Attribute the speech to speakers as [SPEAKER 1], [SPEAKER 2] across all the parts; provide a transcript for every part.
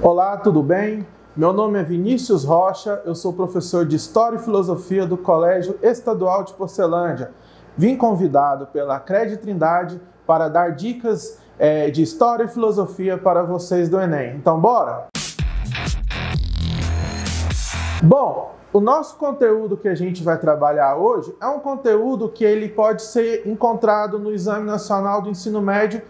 [SPEAKER 1] Olá, tudo bem? Meu nome é Vinícius Rocha, eu sou professor de História e Filosofia do Colégio Estadual de Porcelândia. Vim convidado pela Cred Trindade para dar dicas de História e Filosofia para vocês do Enem. Então, bora? Bom, o nosso conteúdo que a gente vai trabalhar hoje é um conteúdo que ele pode ser encontrado no Exame Nacional do Ensino Médio,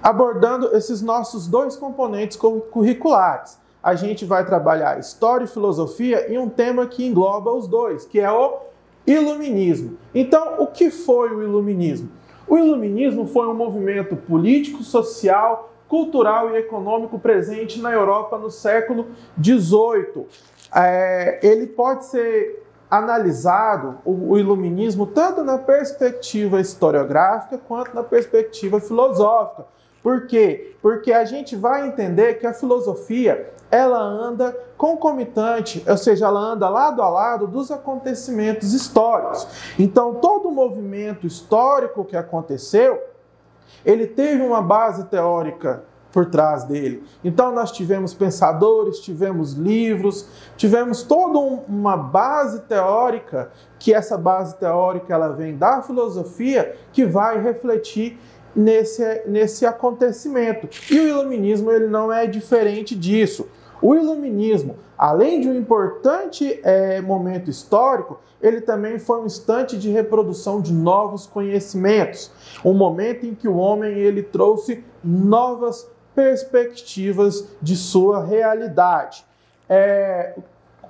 [SPEAKER 1] abordando esses nossos dois componentes curriculares. A gente vai trabalhar História e Filosofia e um tema que engloba os dois, que é o Iluminismo. Então, o que foi o Iluminismo? O Iluminismo foi um movimento político, social, cultural e econômico presente na Europa no século XVIII. Ele pode ser analisado, o Iluminismo, tanto na perspectiva historiográfica quanto na perspectiva filosófica. Por quê? Porque a gente vai entender que a filosofia, ela anda concomitante, ou seja, ela anda lado a lado dos acontecimentos históricos. Então, todo o movimento histórico que aconteceu, ele teve uma base teórica por trás dele. Então, nós tivemos pensadores, tivemos livros, tivemos toda uma base teórica, que essa base teórica ela vem da filosofia, que vai refletir nesse acontecimento. E o Iluminismo ele não é diferente disso. O Iluminismo, além de um importante momento histórico, ele também foi um instante de reprodução de novos conhecimentos, um momento em que o homem ele trouxe novas perspectivas de sua realidade.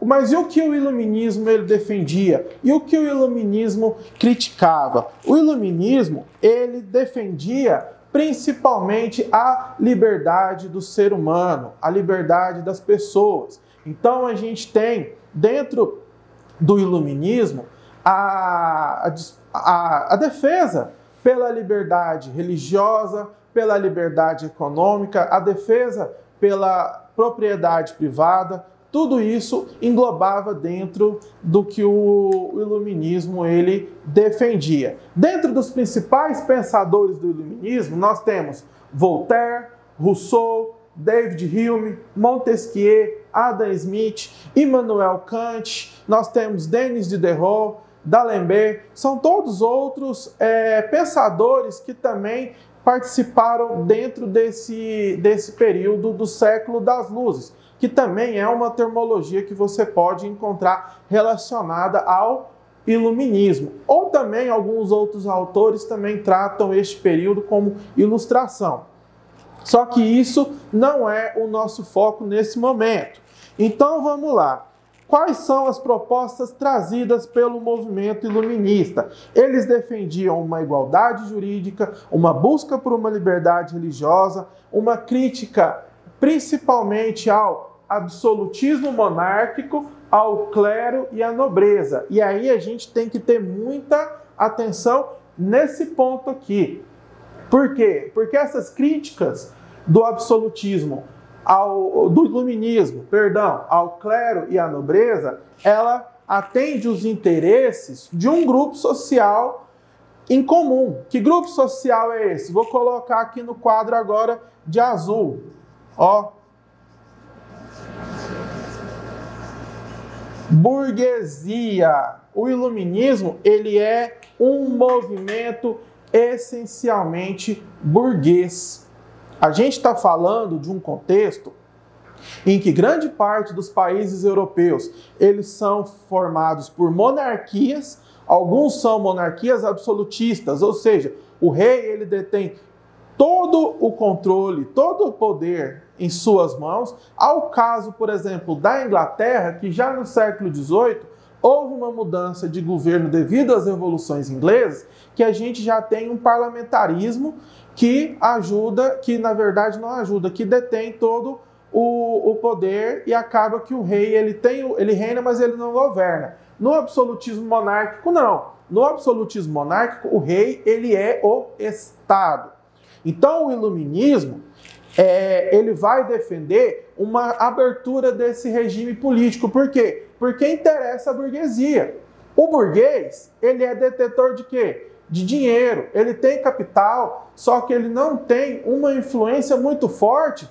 [SPEAKER 1] Mas e o que o Iluminismo ele defendia? E o que o Iluminismo criticava? O Iluminismo ele defendia principalmente a liberdade do ser humano, a liberdade das pessoas. Então a gente tem dentro do Iluminismo a defesa pela liberdade religiosa, pela liberdade econômica, a defesa pela propriedade privada. Tudo isso englobava dentro do que o Iluminismo ele defendia. Dentro dos principais pensadores do Iluminismo, nós temos Voltaire, Rousseau, David Hume, Montesquieu, Adam Smith, Immanuel Kant, nós temos Denis Diderot, D'Alembert, são todos outros pensadores que também participaram dentro desse período do século das luzes, que também é uma terminologia que você pode encontrar relacionada ao Iluminismo. Ou também alguns outros autores também tratam este período como ilustração. Só que isso não é o nosso foco nesse momento. Então vamos lá. Quais são as propostas trazidas pelo movimento iluminista? Eles defendiam uma igualdade jurídica, uma busca por uma liberdade religiosa, uma crítica principalmente ao absolutismo monárquico, ao clero e à nobreza. E aí a gente tem que ter muita atenção nesse ponto aqui. Por quê? Porque essas críticas do absolutismo, do iluminismo, ao clero e à nobreza, ela atende os interesses de um grupo social em comum. Que grupo social é esse? Vou colocar aqui no quadro agora de azul. Ó. Burguesia. O iluminismo, ele é um movimento essencialmente burguês. A gente está falando de um contexto em que grande parte dos países europeus, eles são formados por monarquias, alguns são monarquias absolutistas, ou seja, o rei ele detém todo o controle, todo o poder em suas mãos. Ao caso, por exemplo, da Inglaterra, que já no século XVIII houve uma mudança de governo devido às revoluções inglesas, que a gente já tem um parlamentarismo que ajuda, que na verdade não ajuda, que detém todo o poder e acaba que o rei ele reina, mas ele não governa. No absolutismo monárquico, não. No absolutismo monárquico, o rei ele é o Estado. Então o iluminismo ele vai defender uma abertura desse regime político. Por quê? Porque interessa a burguesia. O burguês, ele é detetor de quê? De dinheiro. Ele tem capital, só que ele não tem uma influência muito forte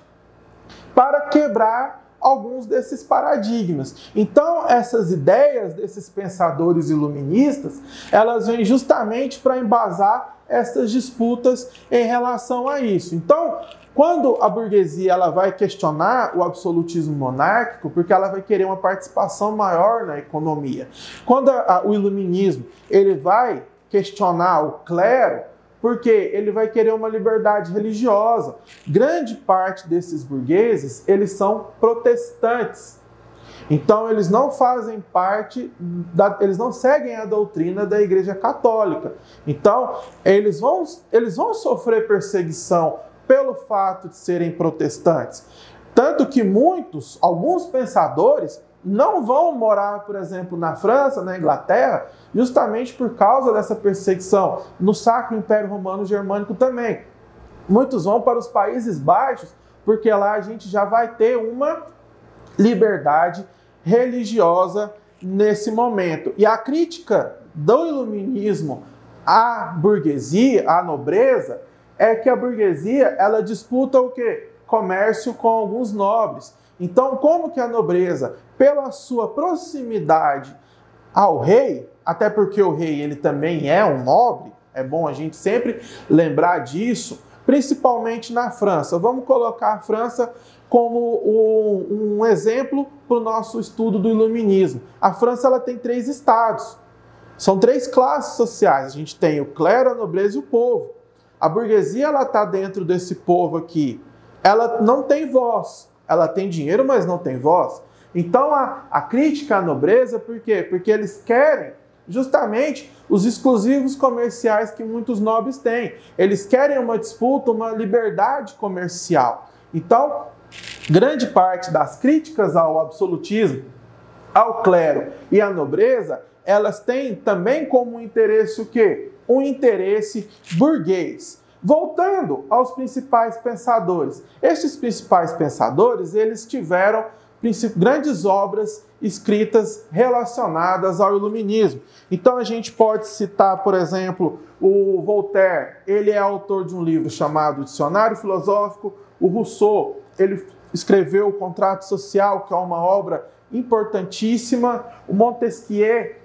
[SPEAKER 1] para quebrar alguns desses paradigmas. Então, essas ideias desses pensadores iluministas, elas vêm justamente para embasar essas disputas em relação a isso. Então, quando a burguesia ela vai questionar o absolutismo monárquico, porque ela vai querer uma participação maior na economia. Quando o iluminismo ele vai questionar o clero, porque ele vai querer uma liberdade religiosa. Grande parte desses burgueses, eles são protestantes. Então, eles não fazem parte, eles não seguem a doutrina da Igreja Católica. Então, eles vão sofrer perseguição pelo fato de serem protestantes. Tanto que alguns pensadores, não vão morar, por exemplo, na França, na Inglaterra, justamente por causa dessa perseguição. No Sacro Império Romano Germânico também. Muitos vão para os Países Baixos, porque lá a gente já vai ter uma liberdade religiosa nesse momento. E a crítica do iluminismo à burguesia, à nobreza, é que a burguesia, ela disputa o quê? Comércio com alguns nobres. Então, como que a nobreza, pela sua proximidade ao rei, até porque o rei ele também é um nobre, é bom a gente sempre lembrar disso, principalmente na França. Vamos colocar a França como um exemplo para o nosso estudo do iluminismo. A França ela tem 3 estados, são 3 classes sociais. A gente tem o clero, a nobreza e o povo. A burguesia ela está dentro desse povo aqui. Ela não tem voz. Ela tem dinheiro, mas não tem voz. Então, a crítica à nobreza, por quê? Porque eles querem justamente os exclusivos comerciais que muitos nobres têm. Eles querem uma disputa, uma liberdade comercial. Então, grande parte das críticas ao absolutismo, ao clero e à nobreza, elas têm também como interesse o quê? Um interesse burguês. Voltando aos principais pensadores. Estes principais pensadores, eles tiveram grandes obras escritas relacionadas ao iluminismo. Então a gente pode citar, por exemplo, o Voltaire. Ele é autor de um livro chamado Dicionário Filosófico. O Rousseau, ele escreveu o Contrato Social, que é uma obra importantíssima. O Montesquieu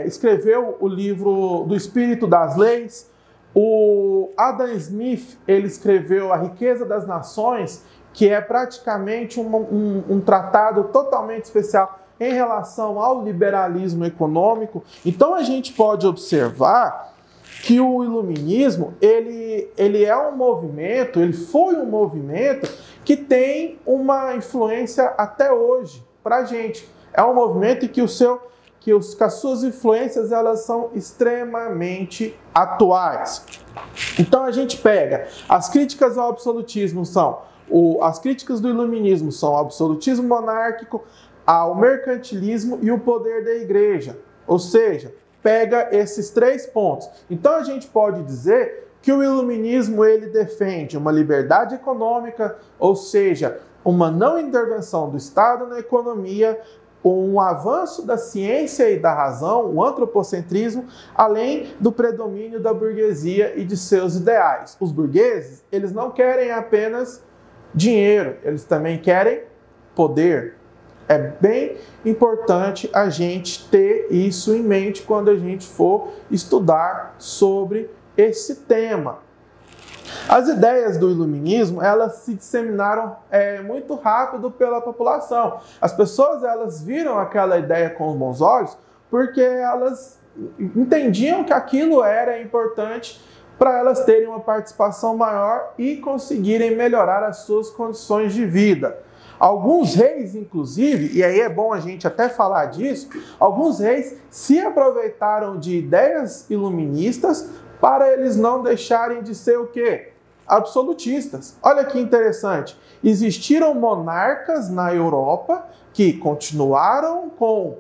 [SPEAKER 1] escreveu o livro do Espírito das Leis. O Adam Smith, ele escreveu A Riqueza das Nações, que é praticamente um tratado totalmente especial em relação ao liberalismo econômico. Então a gente pode observar que o iluminismo, ele é um movimento, ele foi um movimento que tem uma influência até hoje para a gente. É um movimento que as suas influências elas são extremamente atuais. Então a gente pega as críticas ao absolutismo as críticas do iluminismo são ao absolutismo monárquico, ao mercantilismo e o poder da igreja. Ou seja, pega esses 3 pontos. Então a gente pode dizer que o iluminismo ele defende uma liberdade econômica, ou seja, uma não intervenção do Estado na economia, um avanço da ciência e da razão, o antropocentrismo, além do predomínio da burguesia e de seus ideais. Os burgueses, eles não querem apenas dinheiro, eles também querem poder. É bem importante a gente ter isso em mente quando a gente for estudar sobre esse tema. As ideias do iluminismo, elas se disseminaram muito rápido pela população. As pessoas, elas viram aquela ideia com bons olhos porque elas entendiam que aquilo era importante para elas terem uma participação maior e conseguirem melhorar as suas condições de vida. Alguns reis, inclusive, e aí é bom a gente até falar disso, alguns reis se aproveitaram de ideias iluministas para eles não deixarem de ser o quê? Absolutistas. Olha que interessante. Existiram monarcas na Europa que continuaram com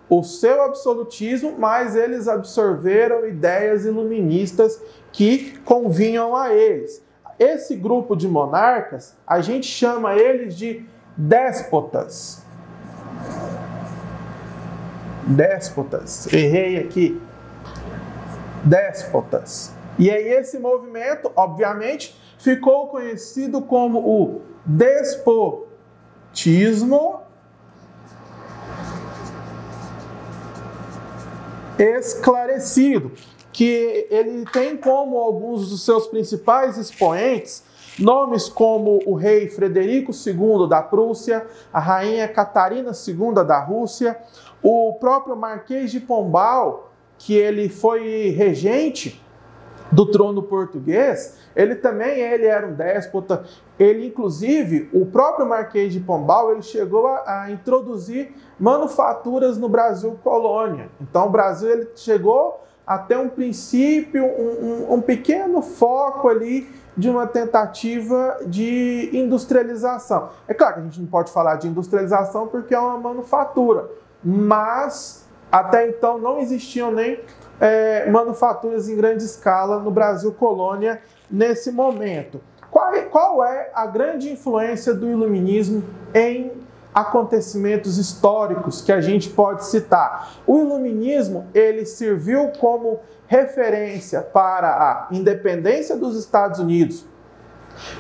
[SPEAKER 1] o seu absolutismo, mas eles absorveram ideias iluministas que convinham a eles. Esse grupo de monarcas, a gente chama eles de déspotas. Déspotas. Errei aqui. Déspotas. E aí esse movimento, obviamente, ficou conhecido como o despotismo esclarecido, que ele tem como alguns dos seus principais expoentes nomes como o rei Frederico II da Prússia, a rainha Catarina II da Rússia, o próprio Marquês de Pombal, que ele foi regente do trono português. Ele era um déspota. Ele, inclusive, o próprio Marquês de Pombal, ele chegou a introduzir manufaturas no Brasil colônia. Então, o Brasil ele chegou a ter um princípio, um pequeno foco ali de uma tentativa de industrialização. É claro que a gente não pode falar de industrialização porque é uma manufatura, mas até então não existiam nem manufaturas em grande escala no Brasil colônia nesse momento. Qual é a grande influência do iluminismo em acontecimentos históricos que a gente pode citar? O iluminismo ele serviu como referência para a independência dos Estados Unidos,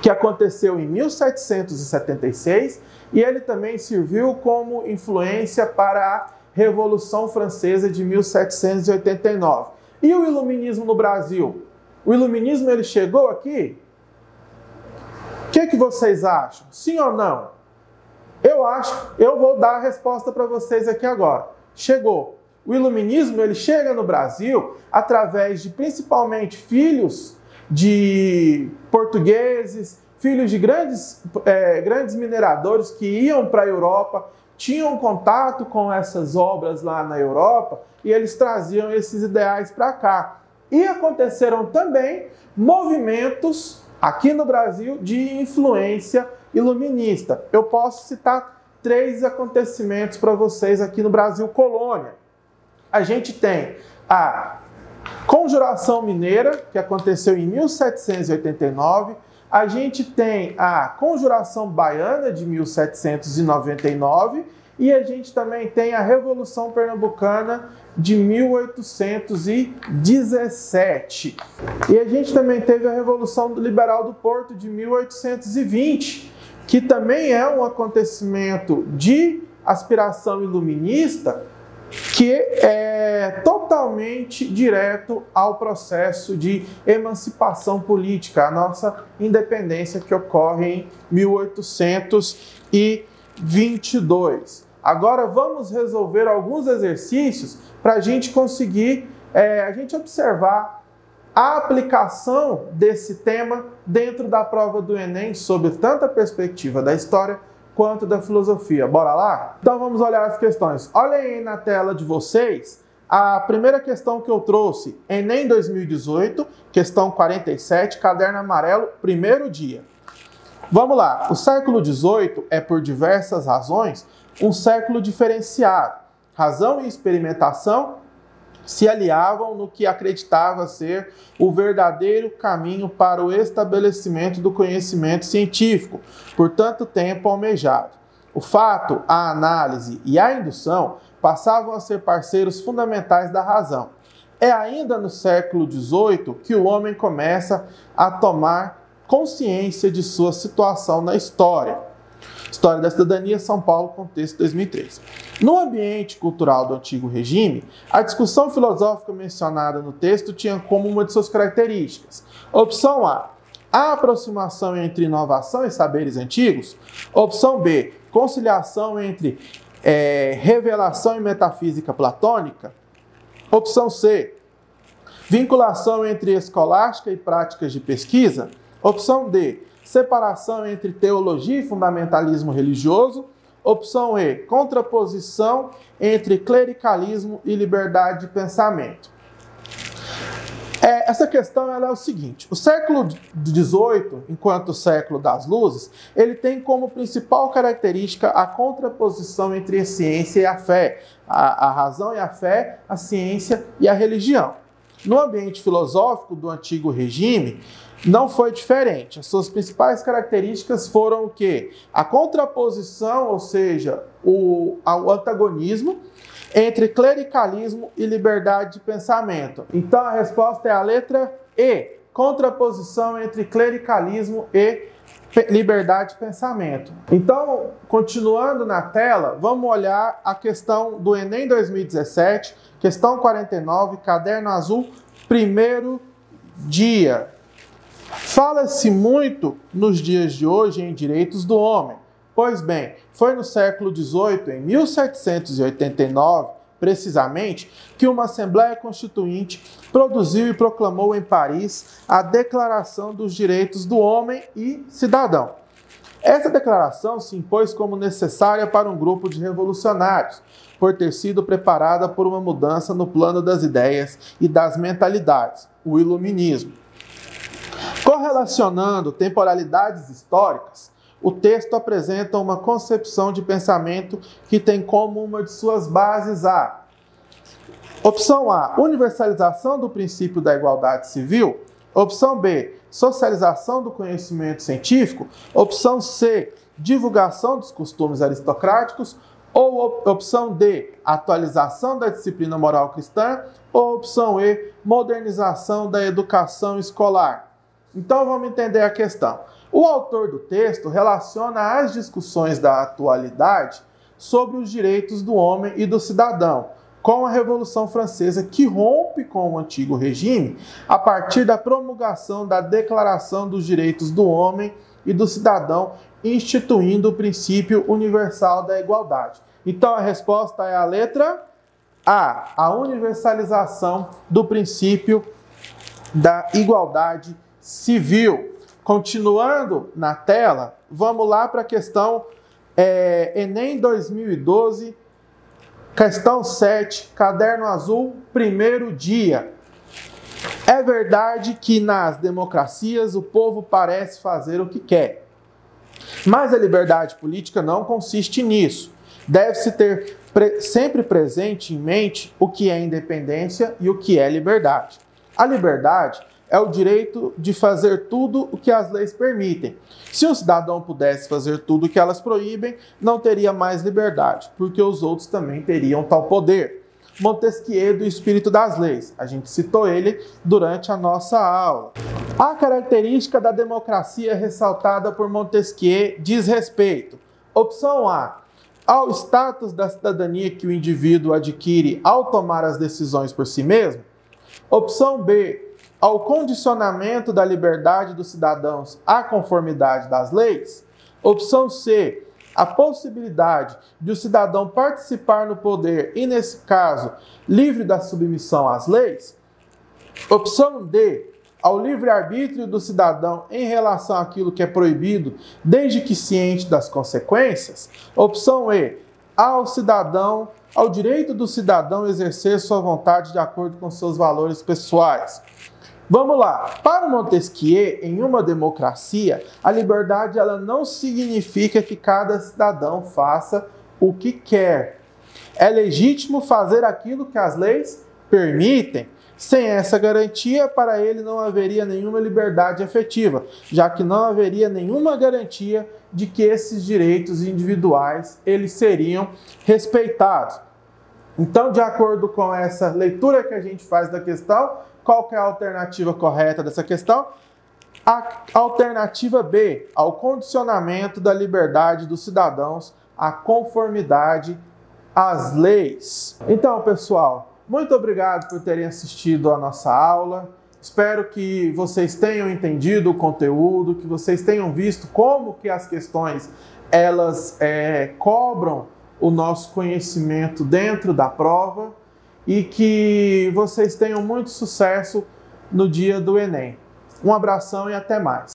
[SPEAKER 1] que aconteceu em 1776, e ele também serviu como influência para a Revolução Francesa de 1789. E o iluminismo no Brasil? O iluminismo ele chegou aqui? O que vocês acham? Sim ou não? Eu vou dar a resposta para vocês aqui agora. Chegou. O iluminismo ele chega no Brasil através de principalmente filhos de portugueses, filhos de grandes mineradores que iam para a Europa, tinham contato com essas obras lá na Europa e eles traziam esses ideais para cá. E aconteceram também movimentos aqui no Brasil de influência iluminista. Eu posso citar 3 acontecimentos para vocês aqui no Brasil colônia. A gente tem a Conjuração Mineira, que aconteceu em 1789. A gente tem a Conjuração Baiana, de 1799. E a gente também tem a Revolução Pernambucana, de 1817. E a gente também teve a Revolução Liberal do Porto, de 1820, que também é um acontecimento de aspiração iluminista, que é totalmente direto ao processo de emancipação política, a nossa independência que ocorre em 1822. Agora vamos resolver alguns exercícios para a gente conseguir observar a aplicação desse tema dentro da prova do Enem, sob tanto a perspectiva da história quanto da filosofia. Bora lá? Então vamos olhar as questões. Olhem aí na tela de vocês a primeira questão que eu trouxe, Enem 2018, questão 47, caderno amarelo, primeiro dia. Vamos lá. O século XVIII é, por diversas razões, um século diferenciado. Razão e experimentação se aliavam no que acreditava ser o verdadeiro caminho para o estabelecimento do conhecimento científico, por tanto tempo almejado. O fato, a análise e a indução passavam a ser parceiros fundamentais da razão. É ainda no século XVIII que o homem começa a tomar consciência de sua situação na história. História da Cidadania, São Paulo, contexto 2003. No ambiente cultural do antigo regime, a discussão filosófica mencionada no texto tinha como uma de suas características. Opção A aproximação entre inovação e saberes antigos. Opção B, conciliação entre revelação e metafísica platônica. Opção C, vinculação entre escolástica e práticas de pesquisa. Opção D, separação entre teologia e fundamentalismo religioso. Opção E, contraposição entre clericalismo e liberdade de pensamento. Essa questão ela é o seguinte: o século XVIII, enquanto o século das luzes, ele tem como principal característica a contraposição entre a ciência e a fé, a razão e a fé, a ciência e a religião. No ambiente filosófico do antigo regime, não foi diferente. As suas principais características foram o quê? A contraposição, ou seja, o antagonismo entre clericalismo e liberdade de pensamento. Então a resposta é a letra E, contraposição entre clericalismo e liberdade de pensamento. Então, continuando na tela, vamos olhar a questão do Enem 2017, questão 49, caderno azul, primeiro dia. Fala-se muito nos dias de hoje em direitos do homem. Pois bem, foi no século XVIII, em 1789, precisamente, que uma Assembleia Constituinte produziu e proclamou em Paris a Declaração dos Direitos do Homem e Cidadão. Essa declaração se impôs como necessária para um grupo de revolucionários, por ter sido preparada por uma mudança no plano das ideias e das mentalidades, o Iluminismo. Correlacionando temporalidades históricas, o texto apresenta uma concepção de pensamento que tem como uma de suas bases a opção A, universalização do princípio da igualdade civil. Opção B, socialização do conhecimento científico. Opção C, divulgação dos costumes aristocráticos. Ou opção D, atualização da disciplina moral cristã. Ou opção E, modernização da educação escolar. Então vamos entender a questão. O autor do texto relaciona as discussões da atualidade sobre os direitos do homem e do cidadão com a Revolução Francesa, que rompe com o antigo regime a partir da promulgação da Declaração dos Direitos do Homem e do Cidadão, instituindo o princípio universal da igualdade. Então a resposta é a letra A universalização do princípio da igualdade civil. Continuando na tela, vamos lá para a questão Enem 2012, questão 7, caderno azul, primeiro dia. É verdade que nas democracias o povo parece fazer o que quer, mas a liberdade política não consiste nisso. Deve-se ter sempre presente em mente o que é independência e o que é liberdade. A liberdade é o direito de fazer tudo o que as leis permitem. Se um cidadão pudesse fazer tudo o que elas proíbem, não teria mais liberdade, porque os outros também teriam tal poder. Montesquieu, do Espírito das Leis. A gente citou ele durante a nossa aula. A característica da democracia ressaltada por Montesquieu diz respeito. Opção A, ao status da cidadania que o indivíduo adquire ao tomar as decisões por si mesmo. Opção B, ao condicionamento da liberdade dos cidadãos à conformidade das leis. Opção C, a possibilidade de o cidadão participar no poder e, nesse caso, livre da submissão às leis. Opção D, ao livre-arbítrio do cidadão em relação àquilo que é proibido, desde que ciente das consequências. Opção E, ao direito do cidadão exercer sua vontade de acordo com seus valores pessoais. Vamos lá. Para Montesquieu, em uma democracia, a liberdade ela não significa que cada cidadão faça o que quer. É legítimo fazer aquilo que as leis permitem. Sem essa garantia, para ele não haveria nenhuma liberdade efetiva, já que não haveria nenhuma garantia de que esses direitos individuais eles seriam respeitados. Então, de acordo com essa leitura que a gente faz da questão, qual que é a alternativa correta dessa questão? A alternativa B, ao condicionamento da liberdade dos cidadãos à conformidade às leis. Então, pessoal, muito obrigado por terem assistido a nossa aula. Espero que vocês tenham entendido o conteúdo, que vocês tenham visto como que as questões elas cobram o nosso conhecimento dentro da prova e que vocês tenham muito sucesso no dia do Enem. Um abração e até mais.